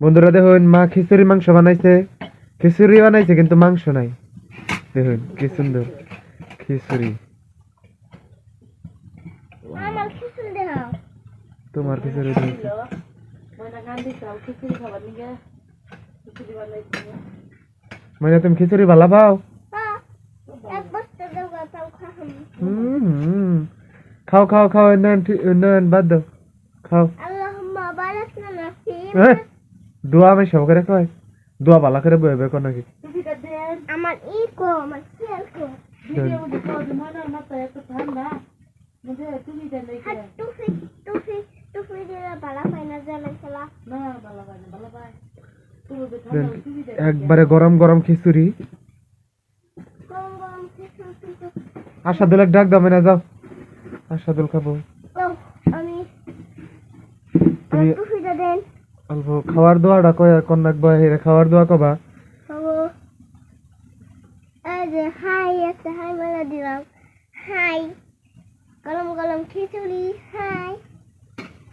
বন্ধুরা দেখুন মা খিচুড়ি মাংস বানাইছে, খিচুড়ি বানাইছে কিন্তু মাংস নাই। দেখুন কি সুন্দর খিচুড়ি। আমার খিচুড়ি দাও। তোমার খিচুড়ি দিয়েছে। মানে তুমি খিচুড়ি ভালো পাও? এক বস্তা দাও তাও খাও। খাও খাও খাও, নয়ন বাদ দাও, খাও। আল্লাহুম্মা বারিক লানা ফি দোয়া আমি সব করে কয়, দোয়া ভালো করে বইবে কোন নাকি। আমার ই কো আমার সেল কো ভিডিও দেখো মনে মাথা এত ঠান্ডা মধ্যে তুমি দেন নাই টুফি টুফি টুফি দিয়ে বালা ফাইনা জানা খেলা না বালা ভাই একবারে গরম গরম খিচুড়ি। গরম গরম খিচুড়ি। আশাদুল এক ডাক দাও না, যাও আশাদুল খাবো। আমি তুমি টুফিটা দেন। অল্প খাওয়ার দোয়াটা কয় কোন রাখবা, হেরে খাওয়ার দোয়া কবা। বাবু এই যে হাই একটা হাই বলে দিলাম। হাই গরম গরম খিচুড়ি। হাই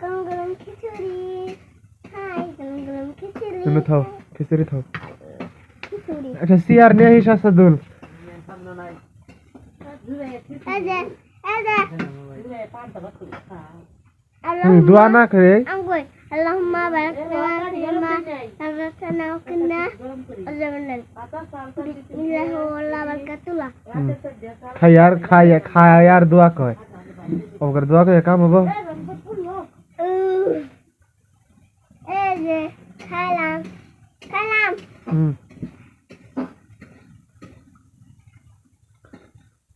গরম গরম খিচুড়ি। হাই গরম গরম খিচুড়ি। তুমি থাও খিচুড়ি থাও। খিচুড়ি আচ্ছা সিয়ার নিয়ে আসিস আশাদুল। দোয়া না করে আল্লাহুম্মা বারিক লানা ফিমা রাযাকতানা ওয়া কিনা আযাবান্নার। বিসমিল্লাহি ওয়া বারাকাতুহু। খায়ার দোয়া কয়, ওগর দোয়া কয় কাম হবো। এই যে খাইলাম খাইলাম।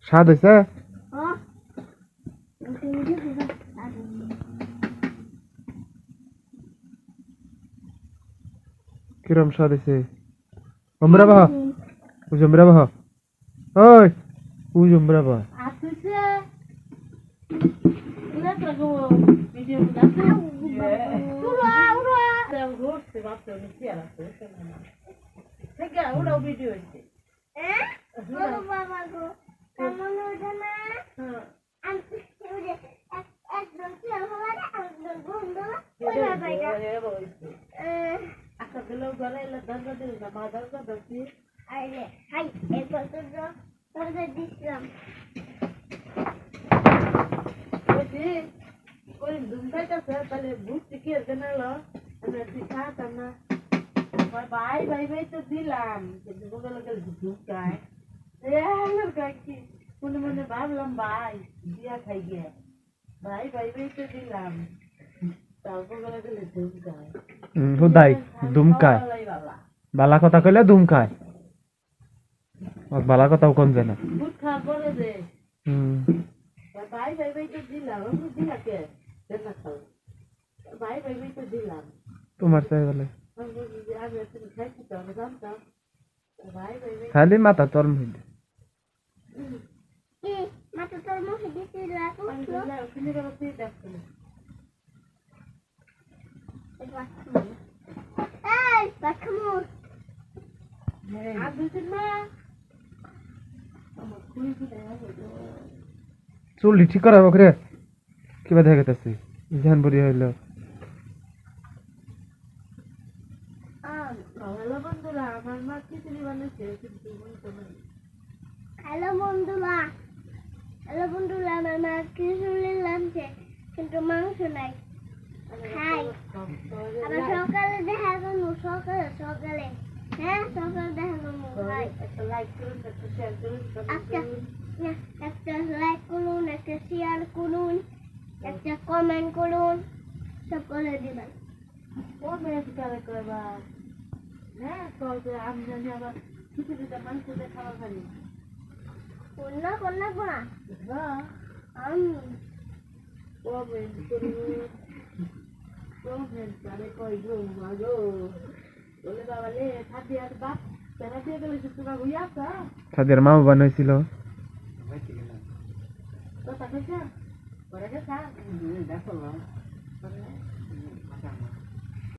স্বাদ হয়েছে? কিরম স্বাদ হয়েছে? উমরা বাহ, উমরা বাহ, ওই উমরা বাহ। মনে ভাবলাম ভাই দিয়া খাই গিয়া ভাই ভাই তো দিলাম হুদাই দুমকায় বালা কথা কইলে দুমকায়, বালা কথাও কোন জানা। ভাই ভাই তো দিলাম দিলাকে ভাই ভাই তো দিলাম তোমার চাই বলে খালি মাথা তোর মধ্যে মাথা তোর মুখে দিতে লাগো এই বাকমু চুল ঠিক করা বকরে কিবা দেখা গেছে ধ্যান বড়ি হইলো। হ্যালো বন্ধুরা, আমার মা খিচুড়ি বানাইছে কিন্তু হ্যালো বন্ধুরা, হ্যালো বন্ধুরা, আমার মা খিচুড়ি রাঁধছে কিন্তু মাংস নাই। হাই আবার সকালে দেখা করবো, সকালে হ্যাঁ সকালে দেখা করবো। হাই একটা লাইক করুন, একটা শেয়ার করুন, একটা লাইক করুন, একটা শেয়ার করুন, একটা কমেন্ট করুন, সব করে দিবেন। কমেন্ট করে করবা হ্যাঁ কবে আমি জানি আবার খিচুড়িটা মাংস দিয়ে খাওয়া খালি কন্যা কন্যা কন্যা হ্যাঁ কমেন্ট করুন, কমেন্ট করে কই গো মাগো বলে বাবা লে খাদি আর বাপ তারা দিয়ে গেলে তোরা হইয়া আসা তাদের মা বানাইছিল তো তাকে করে গেছা দেখো